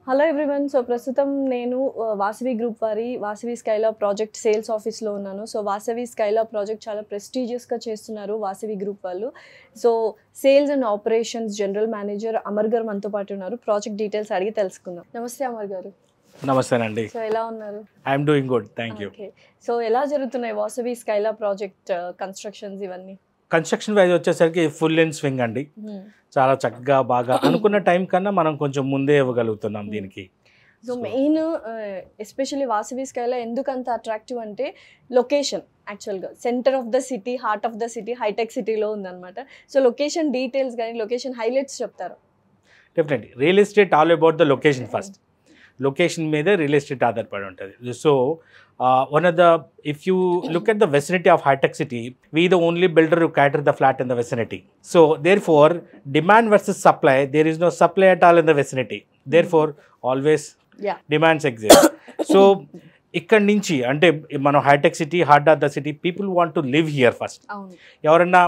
Hello everyone. So ప్రస్తుతం నేను Vasavi group వారి వాసవి స్కైలా ప్రాజెక్ట్ సేల్స్ ఆఫీస్లో ఉన్నాను. సో వాసవి స్కైలా ప్రాజెక్ట్ చాలా ప్రెస్టీజియస్గా చేస్తున్నారు వాసవి గ్రూప్ వాళ్ళు. So sales and operations general manager Amar గారు మనతో పాటు ఉన్నారు. ప్రాజెక్ట్ డీటెయిల్స్ అడిగి తెలుసుకుందాం. నమస్తే అమర్ గారు. నమస్తేనండి. సో ఎలా ఉన్నారు? I'm doing good, thank you. Okay. So ఎలా జరుగుతున్నాయి వాసవి స్కైలా ప్రాజెక్ట్ కన్స్ట్రక్షన్స్ ఇవన్నీ? కన్స్ట్రక్షన్ వైజ్ వచ్చేసరికి ఫుల్ ఇన్ స్వింగ్ అండి. చాలా చక్కగా బాగా అనుకున్న టైం కన్నా మనం కొంచెం ముందే ఇవ్వగలుగుతున్నాం దీనికి. So main especially Vasavi Skyla ఎందుకు అంత అట్రాక్టివ్ అంటే లొకేషన్. యాక్చువల్గా centre of the city, heart of the city, hitech సిటీలో ఉందన్నమాట. సో లొకేషన్ డీటెయిల్స్ కానీ లొకేషన్ హైలైట్స్ చెప్తారు. Definitely real estate all about the location first. Location మీదే రియల్ ఎస్టేట్ ఆధారపడి ఉంటుంది. So one of the, if you look at the vicinity of high-tech city, we the only builder who cater the flat in the vicinity. So therefore, demand versus supply, there is no supply at all in the vicinity. Therefore, always demands exist. So ఇక్కడ నుంచి అంటే మనం hitech city, heart of the city, people want to live here first. ఎవరన్నా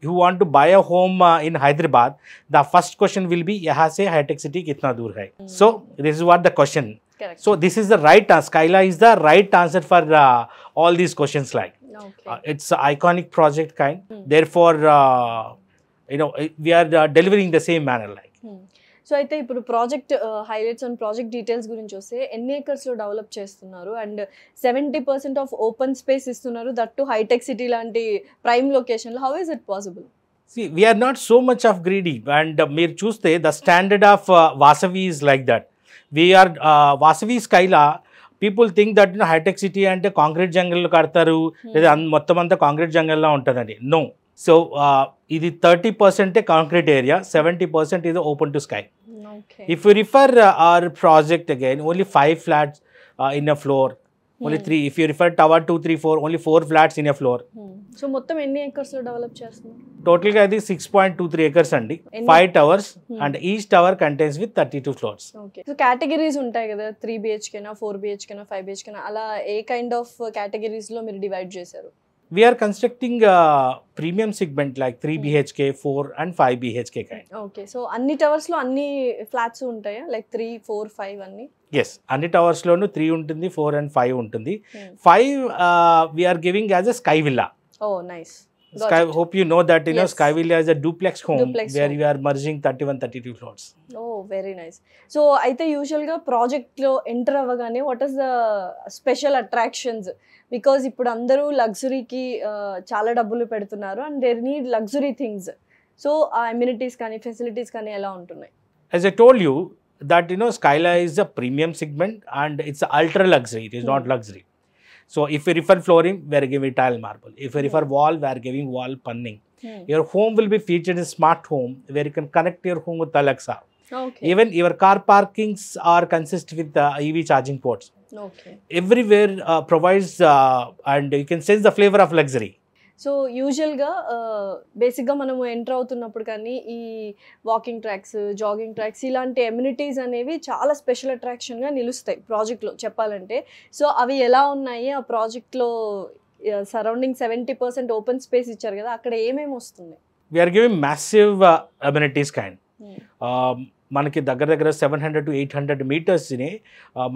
you want to buy a home in Hyderabad, the first question will be యహా సే hitech city కిतना दूर है. So this is what the question. Correct. So this is the right answer. Skyla is the right answer for all these questions. Like it's an iconic project kind. Therefore, we are delivering the same manner. Like. So అయితే ఇప్పుడు project highlights and project details గురించి వస్తే ఎన్ని ఏకర్స్లో develop చేస్తున్నారు and 70% of open space ఇస్తున్నారు, that to hitech city లాంటి prime లొకేషన్లో. How is it possible? See, we are not so much of greedy, and meer chuste the standard of Vasavi is like that. We are Vasavi Skyla. People think that high-tech city ante concrete jungle కడతారు, లేదా మొత్తం అంతా concrete జంగల్లా ఉంటుందండి. No. So ఇది 30% concrete area, 70% is open to sky. Okay. If you refer our project again, only 5 flats in a floor. Only 3. If you refer tower 2, 3, 4, only 4 flats in a floor. So మొత్తం ఎన్ని ఏకర్స్లో develop చేస్తున్నారు? టోటల్గా అది 6.23 acres అండి. 5 towers and each tower contains with 32 floors. Okay. So categories ఉంటాయి కదా, 3 BHK, 4 BHK, 5 BHK, అలా ఏ kind of కేటగిరీస్లో మీరు డివైడ్ చేశారు? We are constructing a premium segment like 3 BHK, 4 and 5 BHK kind. Okay, so అన్ని టవర్స్ లో అన్ని flats ఉంటాయా, like 3, 4, 5 అన్ని? Yes, అన్ని టవర్స్ లోను 3 ఉంటుంది, 4 and 5 ఉంటుంది. 5 we are giving as a sky villa. Oh, nice. Sky, hope you know that Sky Villa is a duplex home where we are merging 31, 32 floors. Oh, very nice. So అయితే యూజువల్గా ప్రాజెక్ట్లో enter అవ్వగానే what is the special attractions? Because ఇప్పుడు అందరూ లగ్జరీకి చాలా డబ్బులు పెడుతున్నారు and there need luxury things. So ఆ అమ్యూనిటీస్ కానీ ఫెసిలిటీస్ కానీ ఎలా ఉంటున్నాయి? As I told you that Skyla is a premium segment and it's ultra luxury. It is not luxury. So if you refer flooring, we are giving tile marble. If you refer wall, we are giving wall panning. Your home will be featured in smart home where you can connect your home with Alexa. Okay. Even your car parkings are consist with EV charging ports. Okay. Everywhere provides and you can sense the flavor of luxury. So యూజువల్గా బేసిక్గా మనము enter అవుతున్నప్పుడు కానీ ఈ walking tracks, jogging tracks ఇలాంటి amenities అనేవి చాలా special అట్రాక్షన్గా నిలుస్తాయి ప్రాజెక్ట్లో చెప్పాలంటే. సో అవి ఎలా ఉన్నాయి ఆ ప్రాజెక్ట్లో? సరౌండింగ్ 70% ఓపెన్ స్పేస్ ఇచ్చారు కదా, అక్కడ ఏమేమి వస్తుంది? We're giving massive amenities kind. మనకి దగ్గర దగ్గర 700 to 800 మీటర్స్ని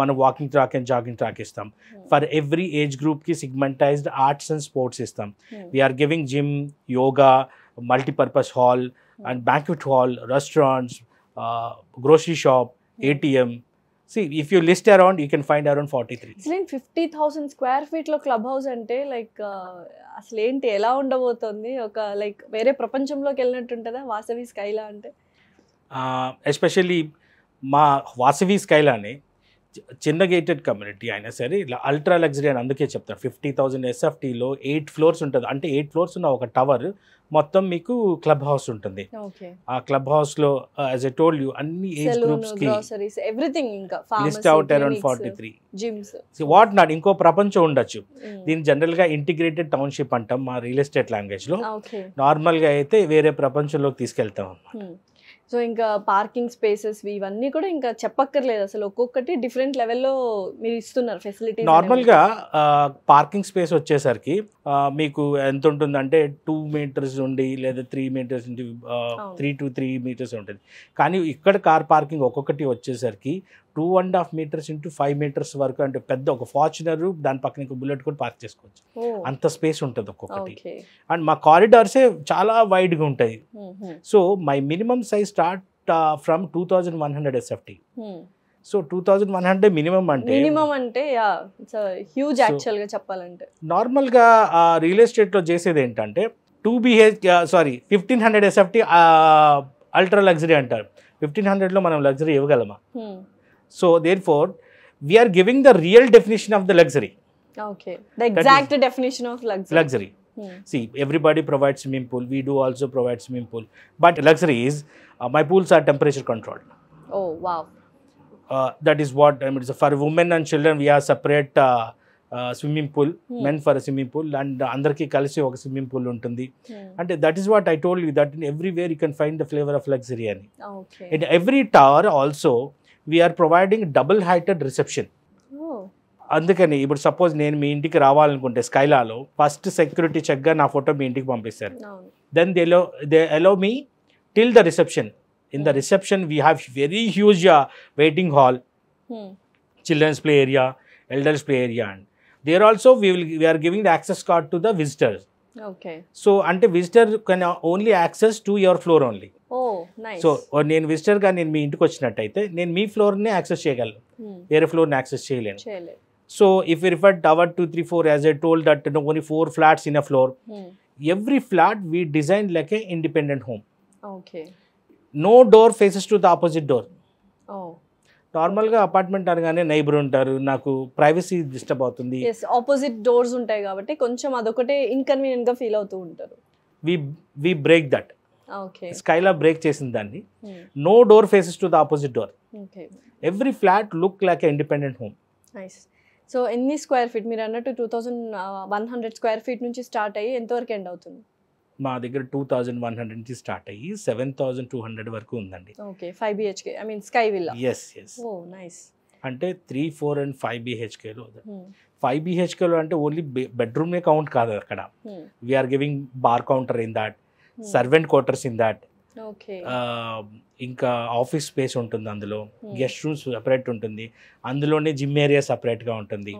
మనం walking track and jogging track ఇస్తాం. ఫర్ ఎవ్రీ ఏజ్ గ్రూప్కి సిగ్మెంటైజ్డ్ ఆర్ట్స్ అండ్ స్పోర్ట్స్ ఇస్తాం. We're giving gym, yoga, multipurpose hall and banquet hall, restaurants, grocery shop, ATM. See, if you list around, you can find around 43. అసలు 50,000 square feet లో club house అంటే like అసలు ఏంటి, ఎలా ఉండబోతుంది? ఒక like వేరే ప్రపంచంలోకి వెళ్ళినట్టు ఉంటుందా వాసవి స్కైలా అంటే? ఎస్పెషల్లీ మా వాసవి స్కైలాని చిన్న గేటెడ్ కమ్యూనిటీ అయినా సరే ఇలా అల్ట్రా లగ్జరీ అని అందుకే చెప్తారు. 50,000 SFTలో 8 floors ఉంటుంది. అంటే 8 floors ఉన్న ఒక టవర్ మొత్తం మీకు క్లబ్ హౌస్ ఉంటుంది. ఆ క్లబ్ హౌస్లో యాజ్ ఐ టోల్డ్ యూ అన్ని ఏజ్ గ్రూప్స్కి ఎవ్రీథింగ్, ఇంకా list out around 43 gyms, what not. ఇంకో ప్రపంచం ఉండొచ్చు. దీన్ని జనరల్గా ఇంటిగ్రేటెడ్ టౌన్షిప్ అంటాం మా రియల్ ఎస్టేట్ లాంగ్వేజ్లో. నార్మల్గా అయితే వేరే ప్రపంచంలోకి తీసుకెళ్తాం అన్నమాట. సో ఇంకా పార్కింగ్ స్పేసెస్ ఇవన్నీ కూడా ఇంకా చెప్పక్కర్లేదు, అసలు ఒక్కొక్కటి డిఫరెంట్ లెవెల్లో మీరు ఇస్తున్నారు ఫెసిలిటీ. నార్మల్గా పార్కింగ్ స్పేస్ వచ్చేసరికి మీకు ఎంత ఉంటుందంటే 2 meters నుండి లేదా 3 meters నుండి 3 to 3 meters ఉంటుంది. కానీ ఇక్కడ కార్ పార్కింగ్ ఒక్కొక్కటి వచ్చేసరికి 2.5 meters into 5 meters వరకు, అంటే పెద్ద ఒక ఫార్చునర్ దాని పక్కన ఇంకో బుల్లెట్ కూడా పార్క్ చేసుకోవచ్చు, అంత స్పేస్ ఉంటుంది ఒక్కొక్కటి. అండ్ మా కారిడార్సే చాలా వైడ్గా ఉంటాయి. So my minimum size start from 2100 SFT. So 2100 minimum అంటే హ్యూజ్ యాక్చువల్గా చెప్పాలంటే. నార్మల్గా రియల్ ఎస్టేట్లో చేసేది ఏంటంటే 1500 SFT అల్ట్రా లగ్జరీ అంటారు. 1500లో మనం లగ్జరీ ఇవ్వగలమా? So therefore we are giving the real definition of the luxury. Okay, the exact definition of luxury. See, everybody provides swimming pool. We do also provide swimming pool. But luxury is, my pools are temperature controlled. Oh, wow. That is what, I mean, for women and children, we have separate swimming pool, men for a swimming pool, and andarki kalisi oka swimming pool untundi. And that is what I told you, that in everywhere you can find the flavor of luxury. Okay. In every tower also, we are providing double heighted reception. అందుకని ఇప్పుడు suppose నేను మీ ఇంటికి రావాలనుకుంటే స్కైలాలో first security చెక్గా నా photo మీ ఇంటికి పంపిస్తారు. Then they allow me till the reception. In the reception we have very huge waiting hall, children's play area, elders play area, and there also we are giving the access card to the visitors. So అంటే visitor can only access to your floor only. So నేను విజిటర్గా నేను మీ ఇంటికి వచ్చినట్టయితే నేను మీ ఫ్లోర్నే access చేయగలను, వేరే ఫ్లోర్ని access చేయలేను. So if we refer tower 2, 3, 4, as I told that only 4 flats in a floor, every flat we designed like a independent home. Okay. No door faces to the opposite door. Oh. నార్మల్గా apartment అనగానే neighbour ఉంటారు, నాకు privacy disturb అవుతుంది. yes, opposite doors ఉంటాయి కాబట్టి కొంచెం అదొకటే inconvenient గా ఫీల్ అవుతూ ఉంటారు. we break that. Okay. Skyla break చేసిన దాన్ని. No door faces to the opposite door. Okay. Every flat look like a independent home. Nice. So ఎన్ని స్క్వేర్ ఫీట్ మీరు అన్నట్టు 2100 స్క్వేర్ ఫీట్ నుంచి స్టార్ట్ అయ్యి ఎంతవరకు ఎండ్ అవుతుంది? మా దగ్గర 2100 నుంచి స్టార్ట్ అయ్యి 7200 వరకు ఉందండి. Okay, 5 BHK, I mean sky villa. yes. Oh nice. అంటే 3, 4 and 5 BHKలో 5 BHKలో అంటే ఓన్లీ బెడ్రూమే కౌంట్ కాదు అక్కడ. We're giving bar counter in that, servant quarters in that, ఇంకా ఆఫీస్ స్పేస్ ఉంటుంది, అందులో గెస్ట్ రూమ్స్ సెపరేట్ ఉంటుంది, అందులోనే జిమ్ ఏరియా సెపరేట్గా ఉంటుంది.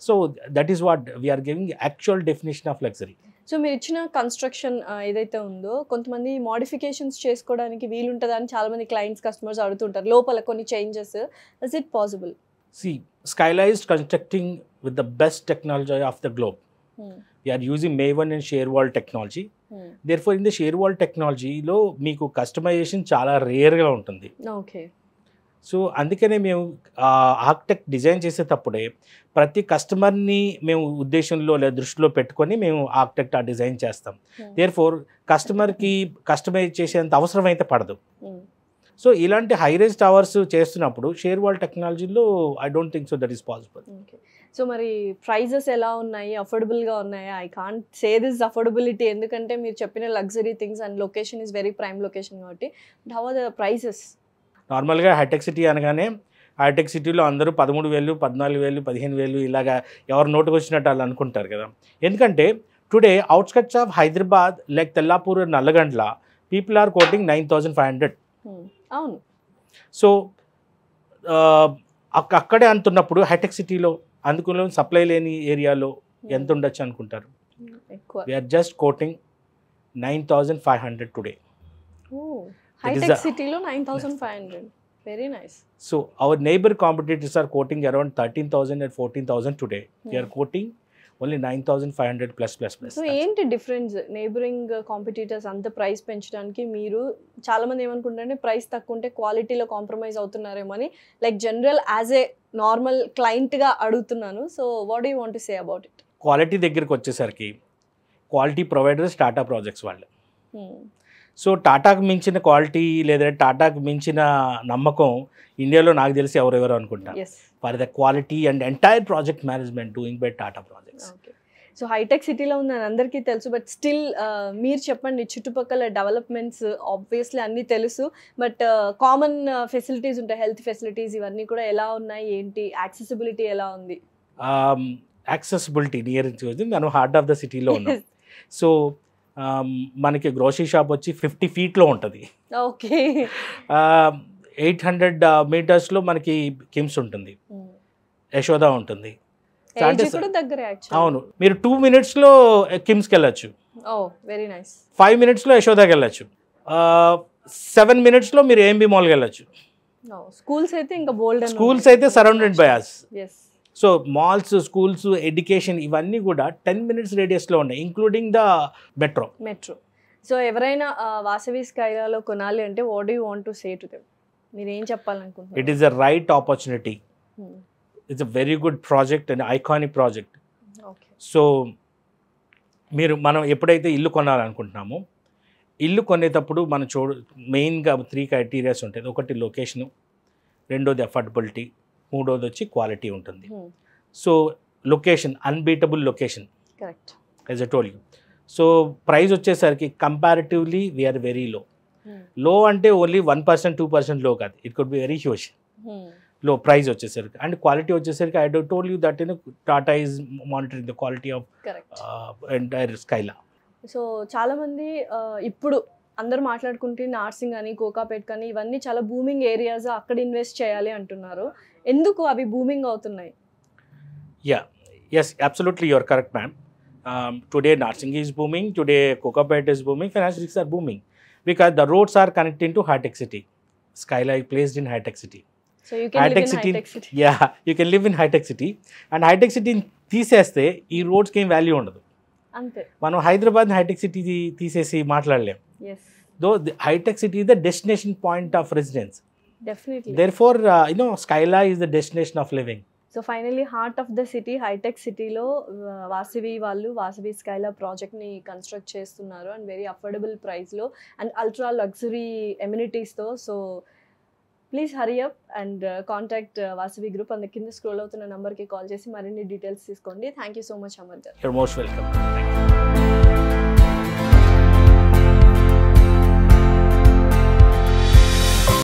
So that is what we're giving actual definition of luxury. So మీరు ఇచ్చిన కన్స్ట్రక్షన్ ఏదైతే ఉందో కొంతమంది మోడిఫికేషన్స్ చేసుకోవడానికి వీలుంటుందా అని చాలా మంది క్లయింట్స్ కస్టమర్స్ అడుగుతుంటారు, లోపల కొన్ని changes. Is it possible? See, Skyla is constructing with the best technology of the globe. We are using Maven and Sherwall technology. Therefore, in the Sherwall technology లో మీకు కస్టమైజేషన్ చాలా రేర్గా ఉంటుంది. ఓకే. సో అందుకనే మేము ఆర్కిటెక్ట్ డిజైన్ చేసేటప్పుడే ప్రతి కస్టమర్ని మేము ఉద్దేశంలో లేదా దృష్టిలో పెట్టుకొని మేము ఆర్కిటెక్ట్ ఆ డిజైన్ చేస్తాం. దేర్ఫోర్ కస్టమర్కి కస్టమైజ్ చేసేంత అవసరం అయితే పడదు. సో ఇలాంటి హై రైజ్ టవర్స్ చేస్తున్నప్పుడు షేర్వాల్ టెక్నాలజీలో I don't think so that is possible. So మరి ప్రైజెస్ ఎలా ఉన్నాయి? అఫోర్డబుల్గా ఉన్నాయా? I can't say this affordability, ఎందుకంటే మీరు చెప్పిన luxury things and location is very prime location కాబట్టి. How are the prices? నార్మల్గా హైటెక్ సిటీ అనగానే హైటెక్ సిటీలో అందరూ 13,000, 14,000, 15,000 ఇలాగా ఎవరు నోటుకు వచ్చినట్టు వాళ్ళు అనుకుంటారు కదా. ఎందుకంటే today outskirts of Hyderabad like Tellapur, Nallagandla people are quoting 9,500. అవును. సో అక్కడే అంటున్నప్పుడు హైటెక్ సిటీలో అందుకులో సప్లై లేని ఏరియాలో ఎంత ఉండొచ్చు అనుకుంటారు? We're just quoting 9,500 today. Hitech సిటీలో 9,500. Very nice. So our neighbour competitors are quoting around 13,000 and 14,000 today. We're quoting only 9,500 plus. So ఏంటి డిఫరెన్స్ నైబరింగ్ కాంపిటీటర్స్ అంత ప్రైస్ పెంచడానికి? మీరు చాలా మంది ఏమనుకుంటారంటే ప్రైస్ తక్కువ ఉంటే క్వాలిటీలో కాంప్రమైజ్ అవుతున్నారేమో అని, like general as a normal క్లయింట్గా అడుగుతున్నాను. So what do you want to say about it? Quality దగ్గరికి వచ్చేసరికి క్వాలిటీ ప్రొవైడర్స్ టాటా ప్రాజెక్ట్స్ వాళ్ళు. సో టాటాకు మించిన క్వాలిటీ లేదా టాటాకు మించిన నమ్మకం ఇండియాలో నాకు తెలిసి ఎవరెవరు అనుకుంటారు. For the quality and entire project management doing by Tata projects. So hitech సిటీలో ఉందని అందరికీ తెలుసు, బట్ స్టిల్ మీరు చెప్పండి, చుట్టుపక్కల డెవలప్మెంట్స్ ఆబ్వియస్లీ అన్నీ తెలుసు, బట్ కామన్ ఫెసిలిటీస్ ఉంటాయి, హెల్త్ ఫెసిలిటీస్, ఇవన్నీ కూడా ఎలా ఉన్నాయి, ఏంటి యాక్సెసిబిలిటీ ఎలా ఉంది? యాక్సెసిబిలిటీ నియర్ మనం హార్ట్ ఆఫ్ ద సిటీలో ఉన్నాం. సో మనకి గ్రోసరీ షాప్ వచ్చి 50 feetలో ఉంటుంది. ఓకే. 800 మీటర్స్లో మనకి కిమ్స్ ఉంటుంది, యశోద ఉంటుంది. ఏజ్ కూడా దగ్గరే యాక్చువల్లీ. అవును, మీరు 2 minutesలో కిమ్స్కి వెళ్ళచ్చు, ఓ వెరీ నైస్. 5 minutesలో యశోదాకి వెళ్ళచ్చు, 7 minutesలో మీరు ఏఎంబి మాల్కి వెళ్ళచ్చు. స్కూల్స్ అయితే ఇంకా బోల్డ్. స్కూల్స్ అయితే surrounded by us. Yes. So malls, schools, education ఇవన్నీ కూడా 10 minutes రేడియస్లో ఉన్నాయి, ఇంక్లూడింగ్ ద మెట్రో. సో ఎవరైనా వాసవి స్కైలాలో కొనాలి అంటే what do you want to say to them? మీరు ఏం చెప్పాలనుకుంటున్నారు? It is the right opportunity. It's a very good project and iconic project. So మనం ఎప్పుడైతే ఇల్లు కొనాలనుకుంటున్నామో, ఇల్లు కొనేటప్పుడు మనం మెయిన్గా 3 criteria ఉంటాయి. ఒకటి లొకేషను, రెండోది అఫోర్డబిలిటీ, మూడోది వచ్చి క్వాలిటీ ఉంటుంది. So location, unbeatable location, correct, as I told you. So price వచ్చేసరికి కంపారిటివ్లీ వీఆర్ వెరీ లో అంటే ఓన్లీ 1%, 2% లో కాదు, it could be very huge లో ప్రైస్ వచ్చేసరికి. అండ్ క్వాలిటీ వచ్చేసరికి I told you that Tata is monitoring the quality of entire Skyla. So చాలామంది ఇప్పుడు అందరూ మాట్లాడుకుంటే నార్సింగ్ కానీ కోకాపేట్ కానీ ఇవన్నీ చాలా బూమింగ్ ఏరియాస్, అక్కడ ఇన్వెస్ట్ చేయాలి అంటున్నారు. ఎందుకు అవి బూమింగ్ అవుతున్నాయి? Yes, absolutely, you are correct, ma'am. Today Narsing is booming, today Kokapet is booming, finance risks are booming because the roads are connecting to high-tech city. Skyla is placed in high-tech city. So you can live in high-tech city. Yeah, you can live in high-tech city. And high-tech city తీసేస్తే ఈ రోడ్స్కి ఏం value ఉండదు. అంతే. మనం Hyderabad hitech city తీసేసి మాట్లాడలేం. Though hitech city is the destination point of residence. Definitely. Therefore, Skyla is the destination of living. So finally heart of the city, hitech సిటీలో వాసవి వాళ్ళు వాసవి స్కైలా ప్రాజెక్ట్ని కన్స్ట్రక్ట్ చేస్తున్నారు అండ్ వెరీ అఫోర్డబుల్ ప్రైస్లో and ultra luxury ఎమ్యూనిటీస్తో. So please hurry up and contact Vasavi group. అందు కింద scroll అవుతున్న నెంబర్కి కాల్ చేసి మరిన్ని డీటెయిల్స్ తీసుకోండి. Thank you so much Amar గారు. You're most welcome.